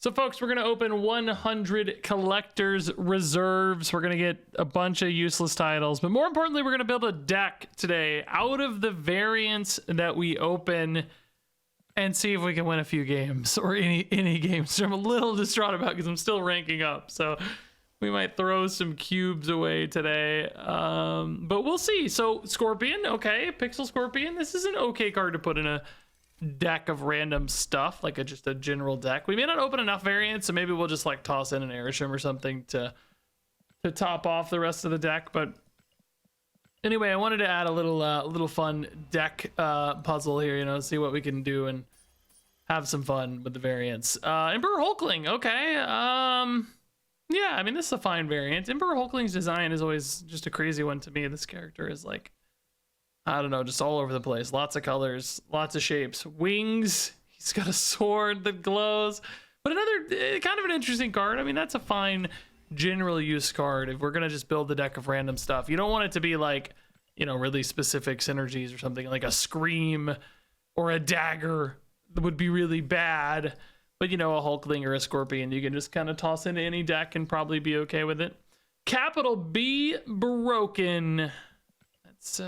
So folks, we're going to open 100 collector's reserves. We're going to get a bunch of useless titles, but more importantly, we're going to build a deck today out of the variants that we open and see if we can win a few games or any games. I'm a little distraught about because I'm still ranking up. So we might throw some cubes away today, but we'll see. So Scorpion, okay, Pixel Scorpion. This is an okay card to put in a deck of random stuff, like just a general deck. We may not open enough variants, so maybe we'll just like toss in an Airshim or something to top off the rest of the deck. But anyway, I wanted to add a little fun deck puzzle here, you know, see what we can do and have some fun with the variants. Emperor Hulkling, okay. Yeah, I mean, this is a fine variant. Emperor Hulkling's design is always just a crazy one to me. This character is like, I don't know, just all over the place. Lots of colors, lots of shapes. Wings, he's got a sword that glows. But another kind of an interesting card. I mean, that's a fine general use card if we're going to just build the deck of random stuff. You don't want it to be like, you know, really specific synergies or something. Like a Scream or a Dagger would be really bad. But, you know, a Hulkling or a Scorpion, you can just kind of toss into any deck and probably be okay with it. Capital B Broken. That's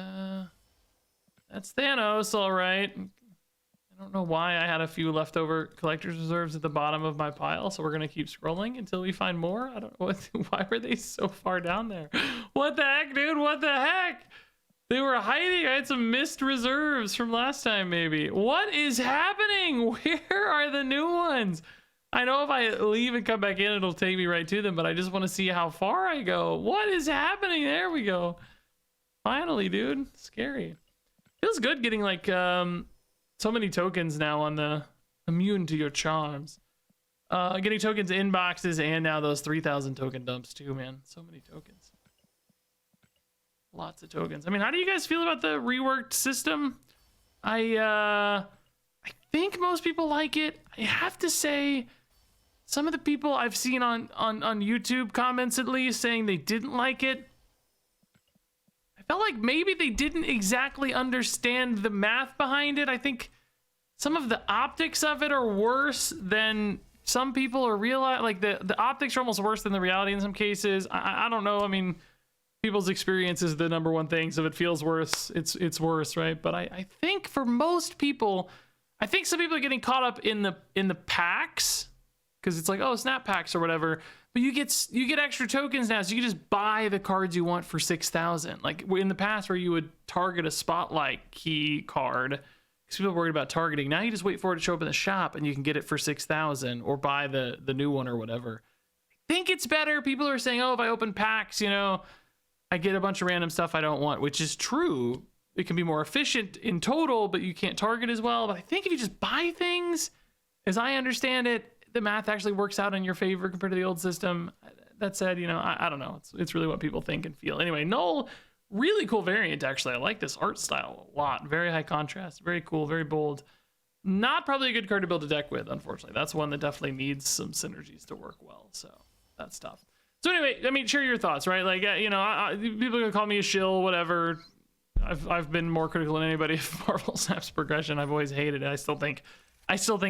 Thanos, all right. I don't know why I had a few leftover collector's reserves at the bottom of my pile, so we're gonna keep scrolling until we find more. I don't know why were they so far down there? What the heck, dude? What the heck? They were hiding. I had some missed reserves from last time, maybe. What is happening? Where are the new ones? I know if I leave and come back in, it'll take me right to them, but I just want to see how far I go. What is happening? There we go. Finally, dude. Scary. Feels good getting like so many tokens now on the immune to your charms. Getting tokens in boxes and now those 3,000 token dumps too, man. So many tokens. Lots of tokens. I mean, how do you guys feel about the reworked system? I think most people like it. I have to say, some of the people I've seen on YouTube comments at least saying they didn't like it. Felt like maybe they didn't exactly understand the math behind it. I think some of the optics of it are worse than some people are realize. Like the optics are almost worse than the reality in some cases. I don't know. I mean, people's experience is the number one thing. So if it feels worse, it's worse, right? But I think for most people, I think some people are getting caught up in the packs because it's like, oh, snap packs or whatever. But you get extra tokens now, so you can just buy the cards you want for 6,000. Like in the past, where you would target a spotlight key card because people are worried about targeting. Now you just wait for it to show up in the shop, and you can get it for 6,000 or buy the new one or whatever. I think it's better. People are saying, oh, if I open packs, you know, I get a bunch of random stuff I don't want, which is true. It can be more efficient in total, but you can't target as well. But I think if you just buy things, as I understand it, the math actually works out in your favor compared to the old system. That said, you know, I don't know. It's really what people think and feel. Anyway, Null, really cool variant, actually. I like this art style a lot. Very high contrast, very cool, very bold. Not probably a good card to build a deck with, unfortunately. That's one that definitely needs some synergies to work well. So that's tough. So anyway, I mean, share your thoughts, right? Like, you know, people are gonna call me a shill, whatever. I've been more critical than anybody of Marvel Snap's progression. I've always hated it. I still think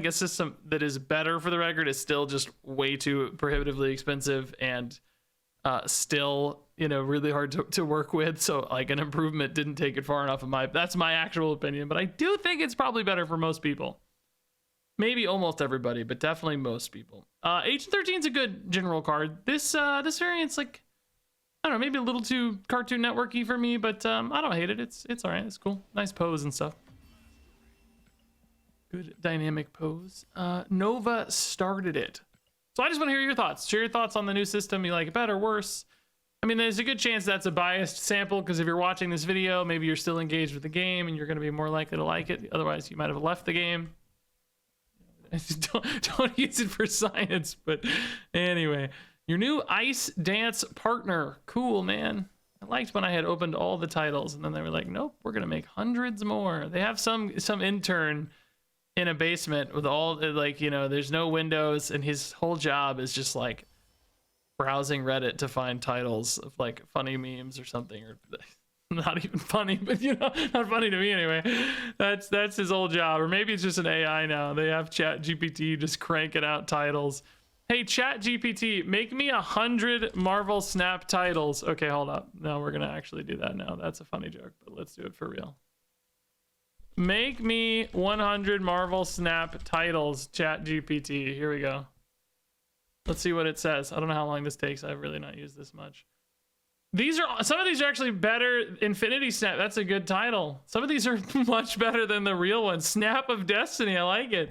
a system that is better, for the record, is still just way too prohibitively expensive and still, you know, really hard to work with. So like an improvement didn't take it far enough. That's my actual opinion, but I do think it's probably better for most people. Maybe almost everybody, but definitely most people. Agent 13 is a good general card. This variant's like, I don't know, maybe a little too Cartoon Network-y for me, but I don't hate it. It's all right. It's cool. Nice pose and stuff. Good dynamic pose. Nova started it. So I just want to hear your thoughts. Share your thoughts on the new system. You like it better, worse? I mean, there's a good chance that's a biased sample because if you're watching this video, maybe you're still engaged with the game and you're going to be more likely to like it. Otherwise, you might have left the game. Don't use it for science. But anyway, your new Ice Dance partner. Cool, man. I liked when I had opened all the titles and then they were like, nope, we're going to make hundreds more. They have some intern in a basement with all, like, you know, there's no windows and his whole job is just like browsing Reddit to find titles of like funny memes or something, or Not even funny, but you know, not funny to me anyway. That's his old job, or maybe it's just an AI now. They have Chat GPT just cranking out titles. Hey, Chat GPT, make me 100 Marvel Snap titles. Okay, hold up. No, we're gonna actually do that now. That's a funny joke, but let's do it for real. Make me 100 Marvel Snap titles, Chat GPT. Here we go. Let's see what it says. I don't know how long this takes. I've really not used this much. Some of these are actually better. Infinity Snap, that's a good title. Some of these are much better than the real one. Snap of Destiny, I like it.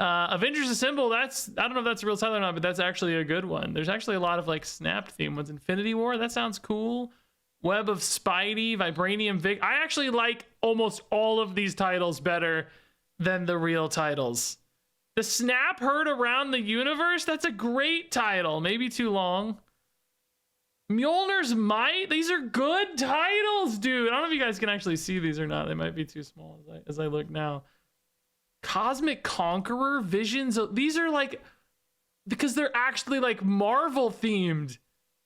Avengers Assemble, I don't know if that's a real title or not, but that's actually a good one. There's actually a lot of like Snap theme ones. Infinity War, that sounds cool. Web of Spidey, Vibranium Vic. I actually like almost all of these titles better than the real titles. The Snap Heard Around the Universe, that's a great title. Maybe too long. Mjolnir's Might, these are good titles, dude. I don't know if you guys can actually see these or not. They might be too small as I look now. Cosmic Conqueror, Visions, these are like, because they're actually like Marvel themed.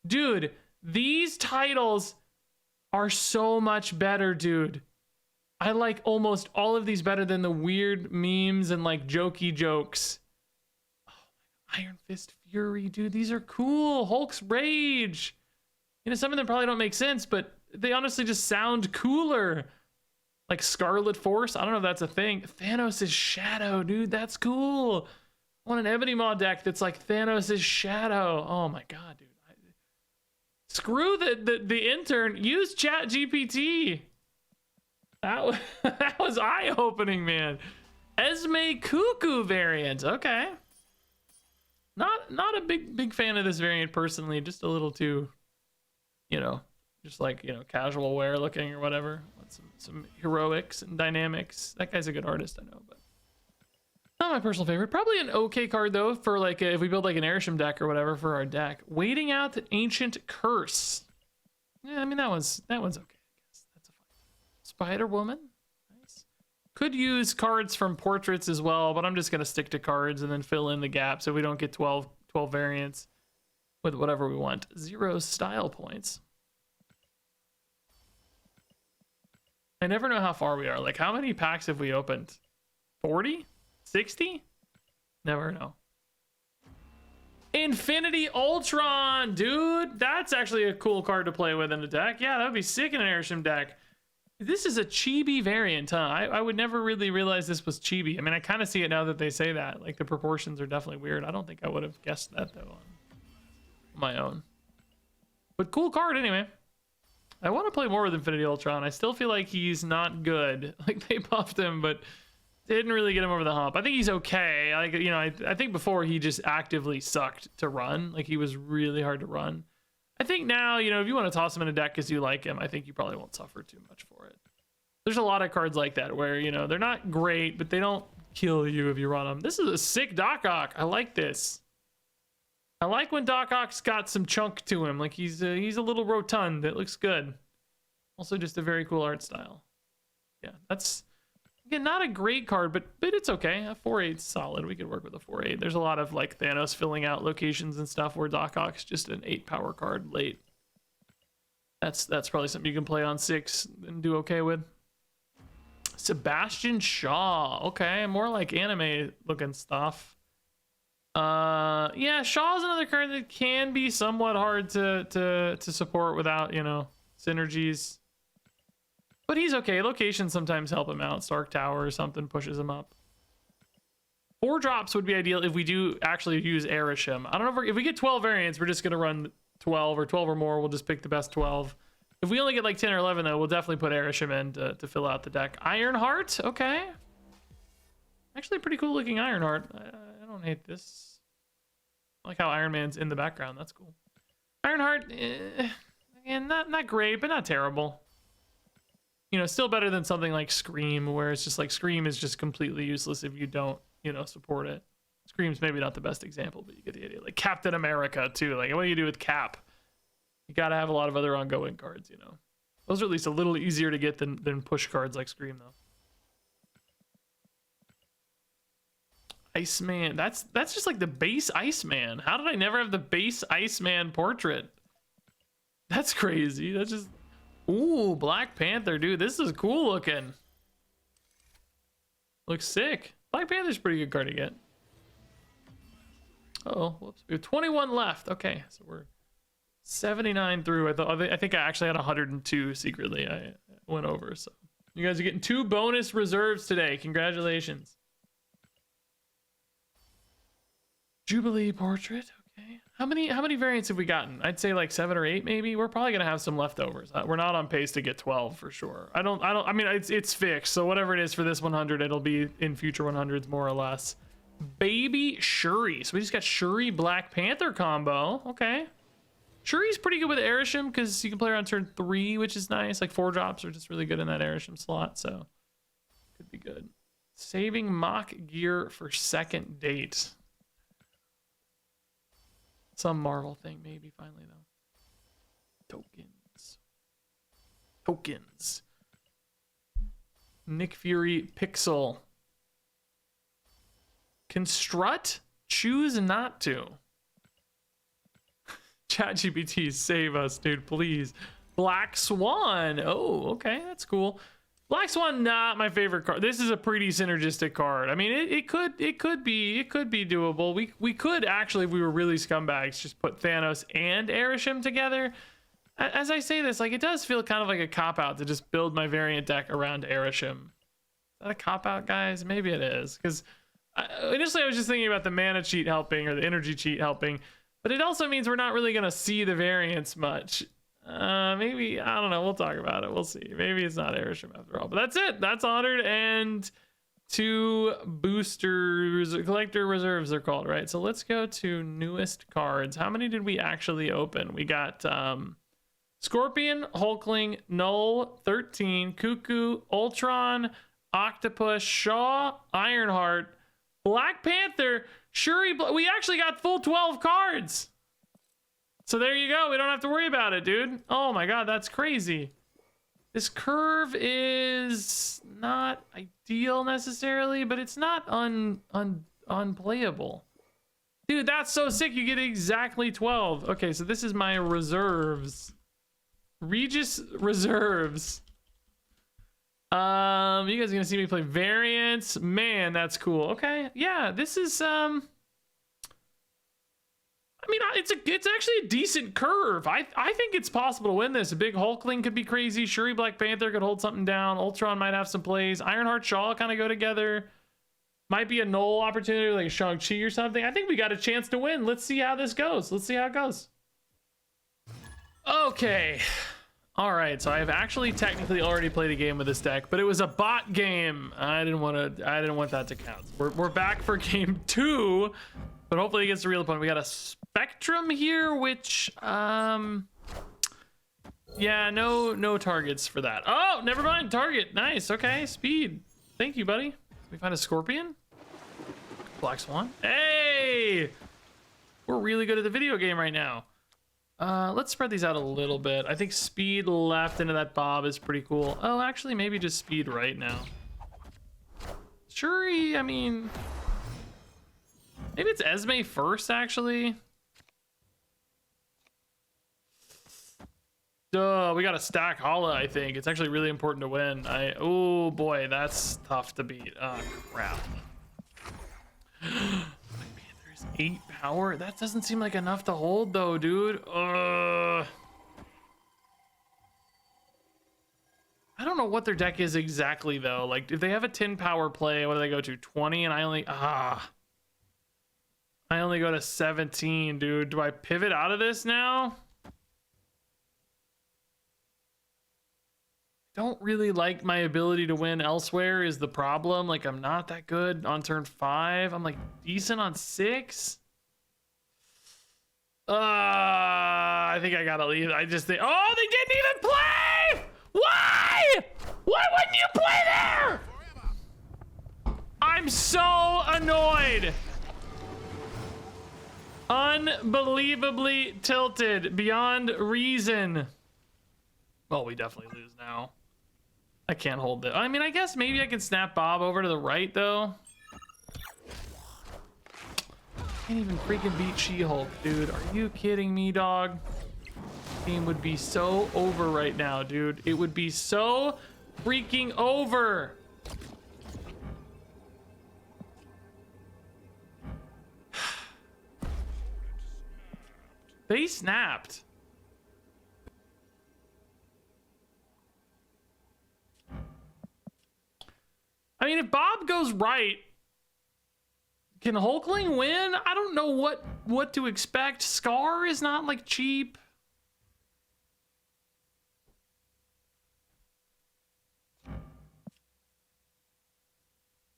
Dude, these titles are so much better, dude. I like almost all of these better than the weird memes and like jokey jokes. Oh, Iron Fist Fury, dude, these are cool. Hulk's Rage. You know, some of them probably don't make sense, but they honestly just sound cooler. Like Scarlet Force, I don't know if that's a thing. Thanos' Shadow, dude, that's cool. I want an Ebony Maw deck that's like Thanos' Shadow. Oh my god, dude. Screw the intern. Use Chat GPT. That was eye-opening, man. Esme Cuckoo variant. Okay. Not a big fan of this variant personally. Just a little too, you know, just like, you know, casual wear looking or whatever. Some heroics and dynamics. That guy's a good artist, I know, but not my personal favorite. Probably an okay card though for like if we build like an Airsham deck or whatever for our deck. Waiting Out the Ancient Curse. Yeah, I mean that one's okay. I guess that's a fine. Spider Woman. Nice. Could use cards from portraits as well, but I'm just gonna stick to cards and then fill in the gaps so we don't get 12 variants with whatever we want. 0 style points. I never know how far we are. Like, how many packs have we opened? 40? 60? Never know. Infinity Ultron, dude. That's actually a cool card to play with in a deck. Yeah, that would be sick in an Airsham deck. This is a chibi variant, huh? I would never really realize this was chibi. I mean, I kind of see it now that they say that. Like, the proportions are definitely weird. I don't think I would have guessed that, though, on my own. But cool card, anyway. I want to play more with Infinity Ultron. I still feel like he's not good. Like, they buffed him, but didn't really get him over the hump. I think he's okay. Like, you know, I think before he just actively sucked to run. Like, he was really hard to run. I think now, you know, if you want to toss him in a deck because you like him, I think you probably won't suffer too much for it. There's a lot of cards like that where, you know, they're not great, but they don't kill you if you run them. This is a sick Doc Ock. I like this. I like when Doc Ock's got some chunk to him. Like he's a little rotund. It looks good. Also just a very cool art style. Yeah, that's, again, not a great card, but it's okay. A 4/8's solid. We could work with a 4/8. There's a lot of like Thanos filling out locations and stuff where Doc Ock's just an 8 power card late. That's probably something you can play on 6 and do okay with. Sebastian Shaw. Okay, more like anime looking stuff. Yeah, Shaw's another card that can be somewhat hard to support without, you know, synergies. But he's okay. Locations sometimes help him out. Stark Tower or something pushes him up. 4 drops would be ideal if we do actually use Airsham. I don't know if we get 12 variants, we're just going to run 12 or 12 or more. We'll just pick the best 12. If we only get like 10 or 11 though, we'll definitely put Airsham in to fill out the deck. Ironheart, okay. Actually pretty cool looking Ironheart. I don't hate this. I like how Iron Man's in the background. That's cool. Ironheart, again, not great, but not terrible. You know, still better than something like Scream, where it's just like Scream is just completely useless if you don't, you know, support it. Scream's maybe not the best example, but you get the idea. Like Captain America too. Like what do you do with Cap? You gotta have a lot of other ongoing cards, you know. Those are at least a little easier to get than push cards like Scream though. Iceman, that's just like the base Iceman. How did I never have the base Iceman portrait? That's crazy. That's just Ooh, Black Panther, dude. This is cool looking. Looks sick. Black Panther's a pretty good card to get. Oh, whoops. We have 21 left. Okay, so we're 79 through. I think I actually had 102 secretly. I went over, so you guys are getting 2 bonus reserves today. Congratulations. Jubilee portrait. Okay. How many variants have we gotten? I'd say like 7 or 8 maybe. We're probably gonna have some leftovers. We're not on pace to get 12 for sure. I mean it's fixed, so whatever it is for this 100, it'll be in future 100s more or less. Baby Shuri. So we just got Shuri Black Panther combo. Okay. Shuri's pretty good with Arishem because you can play her on turn 3, which is nice. Like 4 drops are just really good in that Arishem slot, so could be good. Saving mock gear for second date. Some Marvel thing, maybe, finally, though. Tokens. Nick Fury Pixel. Construct? Choose not to. ChatGPT, save us, dude, please. Black Swan. Oh, okay, that's cool. Black Swan, not my favorite card. This is a pretty synergistic card. I mean, it could be doable. We could actually, if we were really scumbags, just put Thanos and Arishem together. As I say this, like, it does feel kind of like a cop-out to just build my variant deck around Arishem. Is that a cop-out, guys? Maybe it is, because initially I was just thinking about the mana cheat helping or the energy cheat helping, but it also means we're not really gonna see the variants much. Maybe, I don't know, we'll talk about it, we'll see. Maybe it's not Arishem after all, but that's it. That's 102 boosters, collector reserves they're called, right? So let's go to newest cards. How many did we actually open? We got Scorpion, Hulkling, Null, 13, Cuckoo, Ultron, Octopus, Shaw, Ironheart, Black Panther, Shuri. We actually got full 12 cards. So there you go. We don't have to worry about it, dude. Oh my god, that's crazy. This curve is not ideal necessarily, but it's not unplayable. Dude, that's so sick. You get exactly 12. Okay, so this is my reserves. Regis reserves. You guys are gonna see me play variants. Man, that's cool. Okay, yeah, this is I mean, it's actually a decent curve. I think it's possible to win this. A big Hulkling could be crazy. Shuri Black Panther could hold something down. Ultron might have some plays. Ironheart Shaw kind of go together. Might be a null opportunity like a Shang-Chi or something. I think we got a chance to win. Let's see how this goes. Let's see how it goes. Okay. All right, so I've actually technically already played a game with this deck, but it was a bot game. I didn't want that to count. We're back for game 2, but hopefully against a real opponent. We got a Spectrum here, which yeah, no targets for that. Oh, never mind. Target. Nice. Okay, speed. Thank you, buddy. We find a Scorpion. Black Swan. Hey, we're really good at the video game right now. Let's spread these out a little bit. I think speed left into that Bob is pretty cool. Oh, actually, maybe just speed right now. Shuri, I mean, maybe it's Esme first, actually. Duh, we got to stack Hala, I think. It's actually really important to win. Oh boy, that's tough to beat. Oh, crap. 8 power? That doesn't seem like enough to hold though, dude. I don't know what their deck is exactly though. Like, if they have a 10 power play, what do they go to? 20, and I only go to 17, dude. Do I pivot out of this now? Don't really like my ability to win elsewhere is the problem. Like, I'm not that good on turn 5. I'm like decent on 6. I think I gotta leave. I just think, oh, they didn't even play. Why wouldn't you play there? I'm so annoyed. Unbelievably tilted beyond reason. Well, we definitely lose now. I can't hold it. I mean, I guess maybe I can snap Bob over to the right, though. Can't even freaking beat She-Hulk, dude. Are you kidding me, dog? game would be so over right now, dude. It would be so freaking over. They snapped. I mean, if Bob goes right, can Hulkling win? I don't know what to expect. Scar is not like cheap.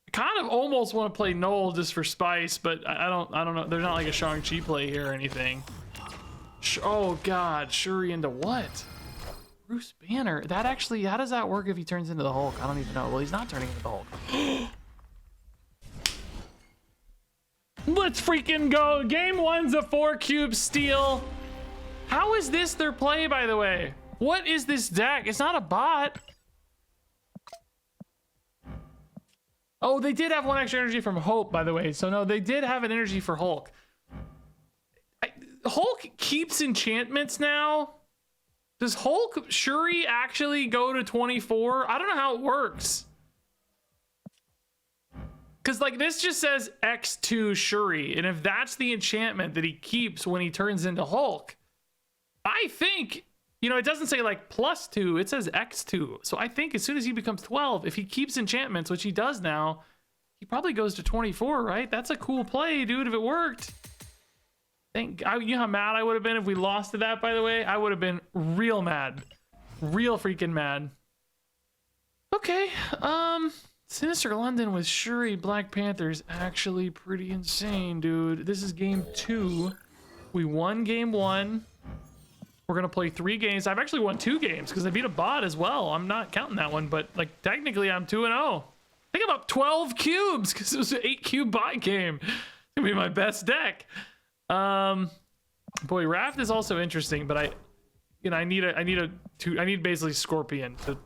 I kind of almost want to play Noel just for spice, but I don't know. There's not like a Shang-Chi play here or anything. Oh god, Shuri into what? Bruce Banner. That actually, how does that work if he turns into the Hulk? I don't even know. Well, he's not turning into the Hulk. Let's freaking go. Game 1's a 4-cube steal. How is this their play, by the way? What is this deck? It's not a bot. Oh, they did have one extra energy from Hope, by the way. So no, they did have an energy for Hulk. Hulk keeps enchantments now. Does Hulk Shuri actually go to 24? I don't know how it works. Because like this just says X2 Shuri. And if that's the enchantment that he keeps when he turns into Hulk, I think, you know, it doesn't say like +2, it says X2. So I think as soon as he becomes 12, if he keeps enchantments, which he does now, he probably goes to 24, right? That's a cool play, dude, if it worked. You know how mad I would have been if we lost to that, by the way? I would have been real mad. Real freaking mad. Okay, Sinister London with Shuri Black Panther is actually pretty insane, dude. This is game 2. We won game 1. We're gonna play 3 games. I've actually won 2 games because I beat a bot as well. I'm not counting that one, but like technically I'm 2-0. I think I'm up 12 cubes because it was an 8-cube bot game. It's gonna be my best deck. Boy, Raft is also interesting, but I need basically Scorpion to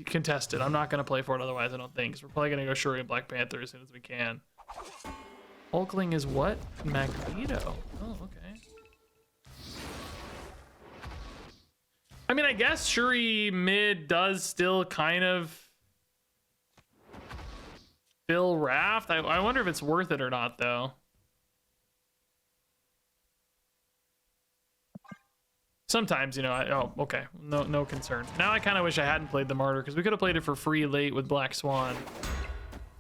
contest it. I'm not gonna play for it otherwise, I don't think. So we're probably gonna go Shuri and Black Panther as soon as we can. Hulkling is what? Magneto. Oh, okay. I mean, I guess Shuri mid does still kind of fill Raft. I wonder if it's worth it or not, though. Sometimes, you know, oh, okay. No concern. Now I kind of wish I hadn't played the Martyr because we could have played it for free late with Black Swan.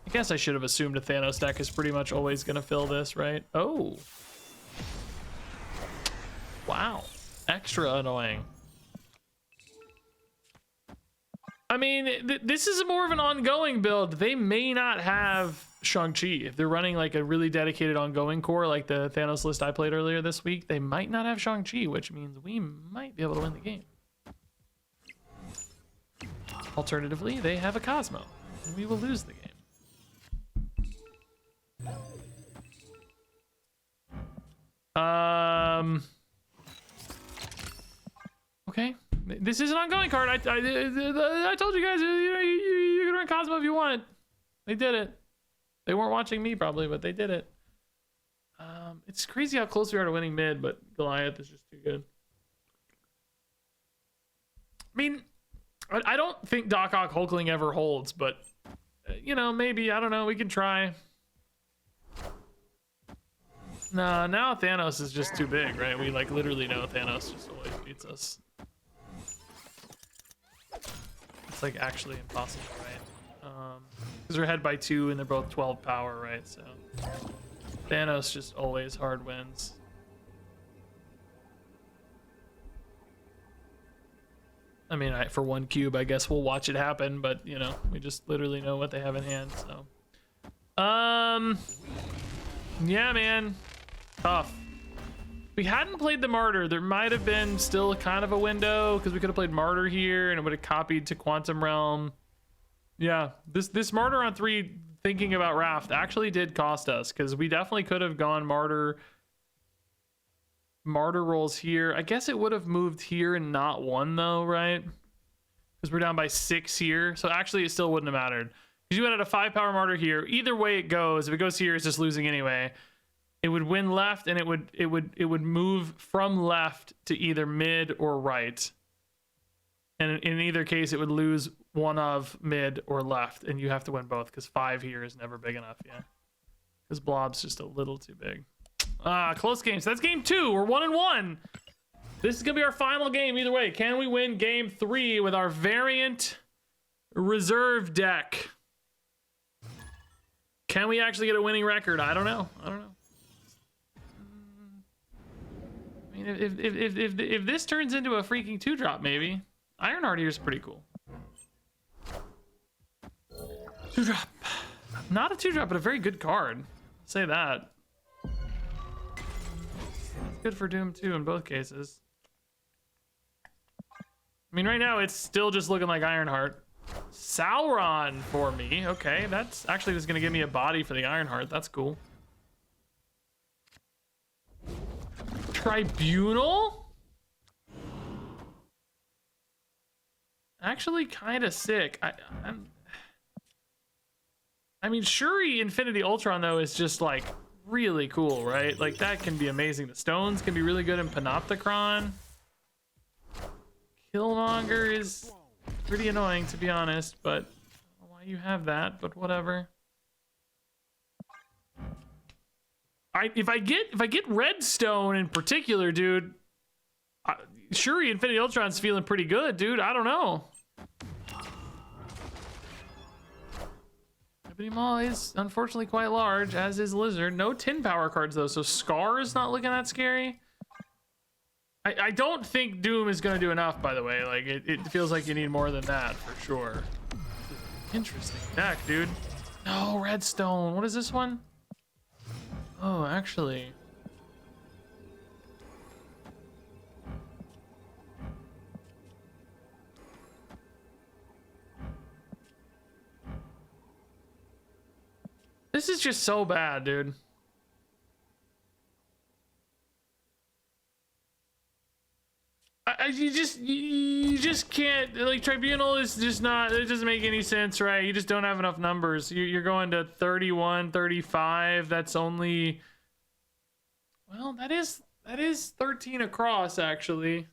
I guess I should have assumed a Thanos deck is pretty much always going to fill this, right? Oh. Wow. Extra annoying. I mean, this is more of an ongoing build. They may not have Shang-Chi. If they're running like a really dedicated ongoing core, like the Thanos list I played earlier this week, they might not have Shang-Chi, which means we might be able to win the game. Alternatively, they have a Cosmo, and we will lose the game. Okay. This is an ongoing card. I told you guys, you can run Cosmo if you want. They did it. They weren't watching me probably, but they did it. It's crazy how close we are to winning mid, but Goliath is just too good. I mean, I don't think Doc Ock Hulkling ever holds, but you know, maybe, I don't know, we can try. Nah, now Thanos is just too big, right? We like literally know Thanos just always beats us. It's like actually impossible, right? Because we're ahead by 2 and they're both 12 power, right? So Thanos just always hard wins. I mean, for 1 cube, I guess we'll watch it happen, but you know, we just literally know what they have in hand. So, yeah, man, tough. We hadn't played the Martyr. There might have been still kind of a window because we could have played Martyr here and it would have copied to Quantum Realm. Yeah, this Martyr on 3, thinking about Raft, actually did cost us because we definitely could have gone Martyr rolls here. I guess it would have moved here and not won though, right? Because we're down by 6 here. So actually it still wouldn't have mattered. Because you had a 5 power Martyr here. Either way it goes, if it goes here, it's just losing anyway. it would win left, and it would move from left to either mid or right. And in either case, it would lose one of mid or left, and you have to win both because 5 here is never big enough. Yeah, because blob's just a little too big. Close game. So that's game 2. We're 1-1. This is gonna be our final game. Either way, can we win game 3 with our variant reserve deck? Can we actually get a winning record? I don't know. I mean, if this turns into a freaking 2-drop, maybe. Ironheart here is pretty cool. 2-drop. Not a 2-drop, but a very good card. I'll say that. It's good for Doom 2 in both cases. I mean, right now it's still just looking like Ironheart. Sauron for me. Okay, that's actually just gonna give me a body for the Ironheart. That's cool. Tribunal? Actually kind of sick. I mean, Shuri Infinity Ultron though is just like really cool, right? Like that can be amazing. The stones can be really good in Panopticon. Killmonger is pretty annoying, to be honest, but I don't know why you have that, but whatever. If I get Redstone in particular, dude, Shuri Infinity Ultron's feeling pretty good, dude. I don't know. Ebony Maw is unfortunately quite large, as is Lizard. No tin power cards though, so Scar is not looking that scary. I don't think Doom is gonna do enough, by the way. Like it feels like you need more than that for sure. Interesting deck, dude. No, Redstone. What is this one? Oh, actually. This is just so bad, dude. You just can't, like, Tribunal is just not, it doesn't make any sense, right? You just don't have enough numbers. You're going to 31, 35. That's only, well, that is 13 across, actually.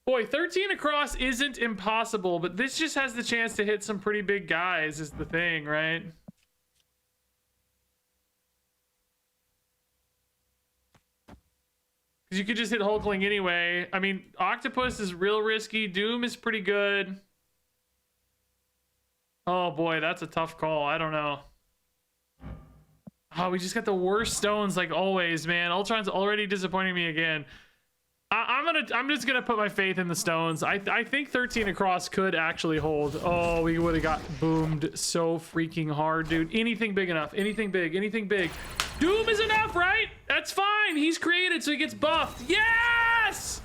Boy, 13 across isn't impossible, but this just has the chance to hit some pretty big guys is the thing, right? Because you could just hit Hulkling anyway. I mean, Octopus is real risky. Doom is pretty good. Oh boy, that's a tough call. I don't know. Oh, we just got the worst stones like always, man. Ultron's already disappointing me again. I'm just gonna put my faith in the stones. I think 13 across could actually hold. Oh, we would have got boomed so freaking hard, dude. Anything big enough. Anything big. Anything big. Doom is enough, right? That's fine. He's created, so he gets buffed. Yes!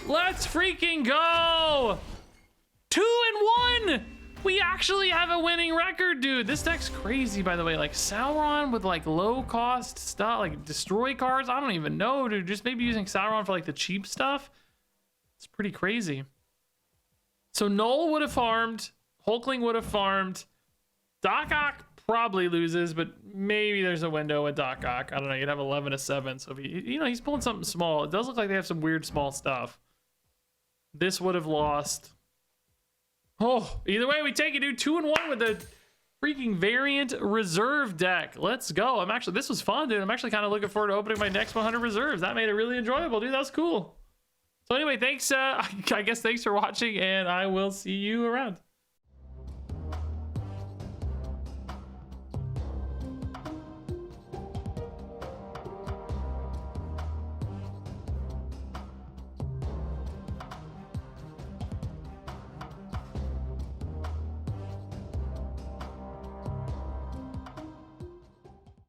Let's freaking go! 2-1! We actually have a winning record, dude. This deck's crazy, by the way. Like Sauron with like low cost stuff, like destroy cards. I don't even know, dude. Just maybe using Sauron for like the cheap stuff. It's pretty crazy. So Null would have farmed. Hulkling would have farmed. Doc Ock probably loses, but maybe there's a window with Doc Ock. I don't know. You'd have 11-7. So if he, you know, he's pulling something small. It does look like they have some weird small stuff. This would have lost. Oh, either way, we take it, dude. 2-1 with the freaking variant reserve deck. Let's go. This was fun, dude. I'm actually kind of looking forward to opening my next 100 reserves. That made it really enjoyable, dude. That was cool. So anyway, thanks. I guess thanks for watching, and I will see you around.